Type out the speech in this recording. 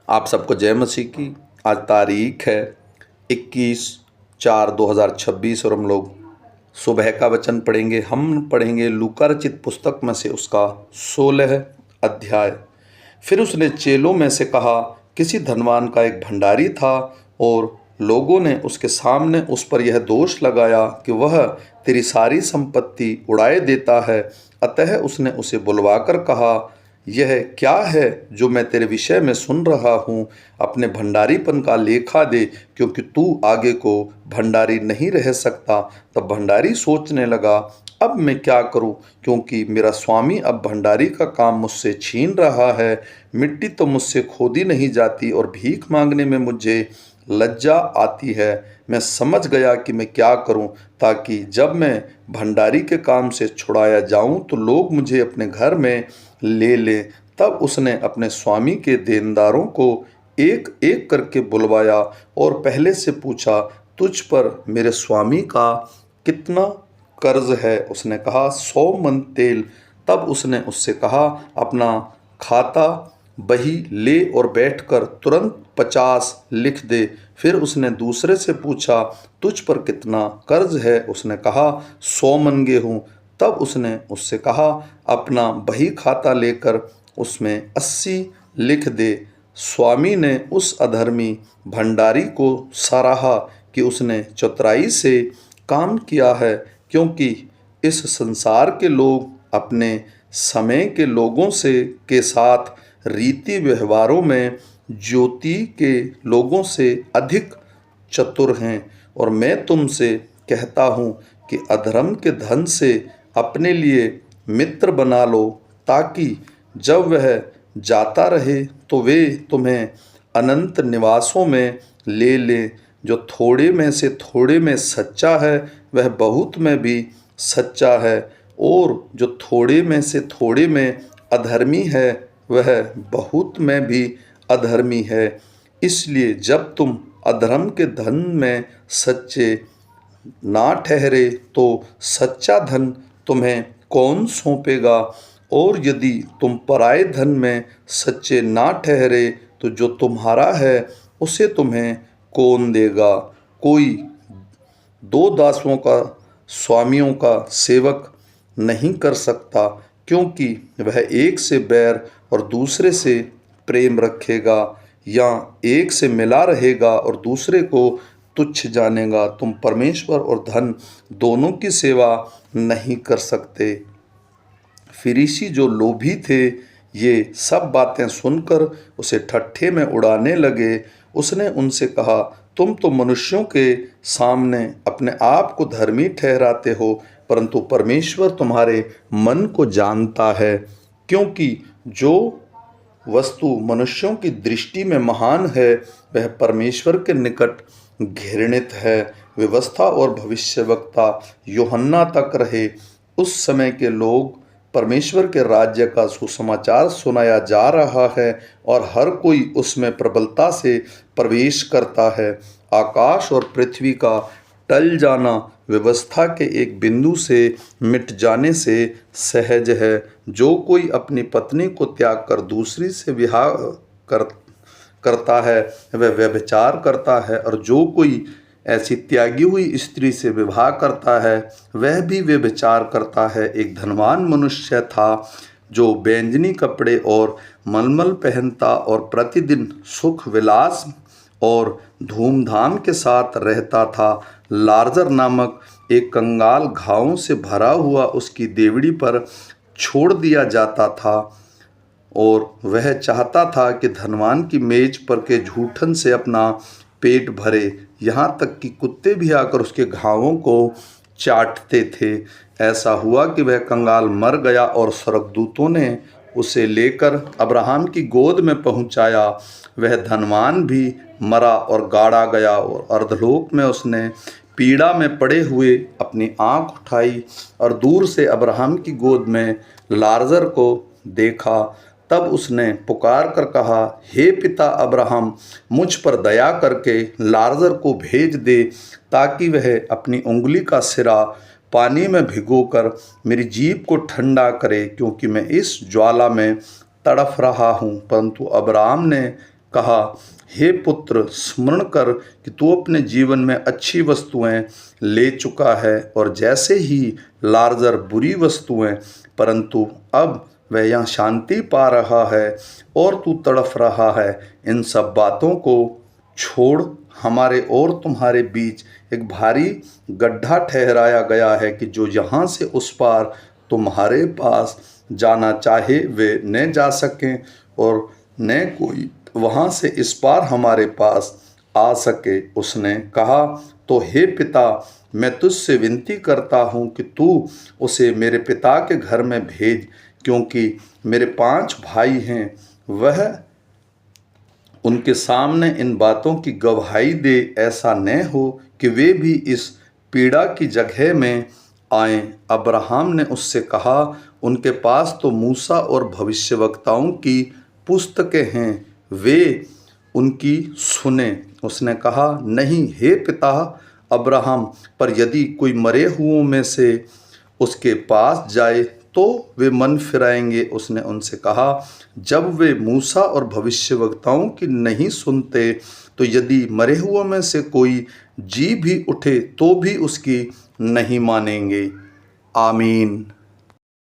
आप सबको जय मसीह की। आज तारीख है 21/4/2026 और हम लोग सुबह का वचन पढ़ेंगे। हम पढ़ेंगे लूका रचित पुस्तक में से उसका 16 अध्याय। फिर उसने चेलों में से कहा, किसी धनवान का एक भंडारी था और लोगों ने उसके सामने उस पर यह दोष लगाया कि वह तेरी सारी संपत्ति उड़ाए देता है। अतः उसने उसे बुलवाकर कहा, यह क्या है जो मैं तेरे विषय में सुन रहा हूँ? अपने भंडारीपन का लेखा दे, क्योंकि तू आगे को भंडारी नहीं रह सकता। तब भंडारी सोचने लगा, अब मैं क्या करूं, क्योंकि मेरा स्वामी अब भंडारी का काम मुझसे छीन रहा है। मिट्टी तो मुझसे खोदी नहीं जाती और भीख मांगने में मुझे लज्जा आती है। मैं समझ गया कि मैं क्या करूं, ताकि जब मैं भंडारी के काम से छुड़ाया जाऊं तो लोग मुझे अपने घर में ले लें। तब उसने अपने स्वामी के देनदारों को एक एक करके बुलवाया और पहले से पूछा, तुझ पर मेरे स्वामी का कितना कर्ज है? उसने कहा, 100 मन तेल। तब उसने उससे कहा, अपना खाता बही ले और बैठकर तुरंत 50 लिख दे। फिर उसने दूसरे से पूछा, तुझ पर कितना कर्ज है? उसने कहा, 100 मन गेहूँ। तब उसने उससे कहा, अपना बही खाता लेकर उसमें 80 लिख दे। स्वामी ने उस अधर्मी भंडारी को सराहा कि उसने चतुराई से काम किया है, क्योंकि इस संसार के लोग अपने समय के लोगों से के साथ रीति व्यवहारों में ज्योति के लोगों से अधिक चतुर हैं। और मैं तुमसे कहता हूँ कि अधर्म के धन से अपने लिए मित्र बना लो, ताकि जब वह जाता रहे तो वे तुम्हें अनंत निवासों में ले ले। जो थोड़े में से थोड़े में सच्चा है वह बहुत में भी सच्चा है, और जो थोड़े में से थोड़े में अधर्मी है वह बहुत में भी अधर्मी है। इसलिए जब तुम अधर्म के धन में सच्चे ना ठहरे तो सच्चा धन तुम्हें कौन सौंपेगा? और यदि तुम पराये धन में सच्चे ना ठहरे तो जो तुम्हारा है उसे तुम्हें कौन देगा? कोई दो दासों का स्वामियों का सेवक नहीं कर सकता, क्योंकि वह एक से बैर और दूसरे से प्रेम रखेगा, या एक से मिला रहेगा और दूसरे को तुच्छ जानेगा। तुम परमेश्वर और धन दोनों की सेवा नहीं कर सकते। फरीसी जो लोभी थे ये सब बातें सुनकर उसे ठट्ठे में उड़ाने लगे। उसने उनसे कहा, तुम तो मनुष्यों के सामने अपने आप को धर्मी ठहराते हो, परंतु परमेश्वर तुम्हारे मन को जानता है, क्योंकि जो वस्तु मनुष्यों की दृष्टि में महान है वह परमेश्वर के निकट घृणित है। व्यवस्था और भविष्यवक्ता यूहन्ना तक रहे। उस समय के लोग परमेश्वर के राज्य का सुसमाचार सुनाया जा रहा है और हर कोई उसमें प्रबलता से प्रवेश करता है। आकाश और पृथ्वी का टल जाना व्यवस्था के एक बिंदु से मिट जाने से सहज है। जो कोई अपनी पत्नी को त्याग कर दूसरी से विवाह करता है वह व्यभिचार करता है, और जो कोई ऐसी त्यागी हुई स्त्री से विवाह करता है वह भी व्यभिचार करता है। एक धनवान मनुष्य था जो बैंजनी कपड़े और मलमल पहनता और प्रतिदिन सुख विलास और धूमधाम के साथ रहता था। लाजर नामक एक कंगाल घावों से भरा हुआ उसकी देवड़ी पर छोड़ दिया जाता था, और वह चाहता था कि धनवान की मेज पर के जूठन से अपना पेट भरे, यहाँ तक कि कुत्ते भी आकर उसके घावों को चाटते थे। ऐसा हुआ कि वह कंगाल मर गया और स्वर्गदूतों ने उसे लेकर अब्राहम की गोद में पहुंचाया। वह धनवान भी मरा और गाड़ा गया, और अर्धलोक में उसने पीड़ा में पड़े हुए अपनी आँख उठाई और दूर से अब्राहम की गोद में लाजर को देखा। तब उसने पुकार कर कहा, हे पिता अब्राहम, मुझ पर दया करके लाजर को भेज दे, ताकि वह अपनी उंगली का सिरा पानी में भिगोकर मेरी जीभ को ठंडा करे, क्योंकि मैं इस ज्वाला में तड़फ रहा हूँ। परंतु अब्राहम ने कहा, हे पुत्र, स्मरण कर कि तू अपने जीवन में अच्छी वस्तुएं ले चुका है और जैसे ही लार्जर बुरी वस्तुएं, परंतु अब वह यहाँ शांति पा रहा है और तू तड़फ रहा है। इन सब बातों को छोड़ हमारे और तुम्हारे बीच एक भारी गड्ढा ठहराया गया है कि जो यहाँ से उस पार तुम्हारे पास जाना चाहे वे न जा सकें और न कोई वहाँ से इस पार हमारे पास आ सके। उसने कहा, तो हे पिता, मैं तुझसे विनती करता हूँ कि तू उसे मेरे पिता के घर में भेज, क्योंकि मेरे 5 भाई हैं। वह उनके सामने इन बातों की गवाही दे, ऐसा न हो कि वे भी इस पीड़ा की जगह में आएं। अब्राहम ने उससे कहा, उनके पास तो मूसा और भविष्यवक्ताओं की पुस्तकें हैं, वे उनकी सुने। उसने कहा, नहीं हे पिता अब्राहम, पर यदि कोई मरे हुओं में से उसके पास जाए तो वे मन फिराएंगे। उसने उनसे कहा, जब वे मूसा और भविष्यवक्ताओं की नहीं सुनते तो यदि मरे हुओं में से कोई जी भी उठे तो भी उसकी नहीं मानेंगे। आमीन।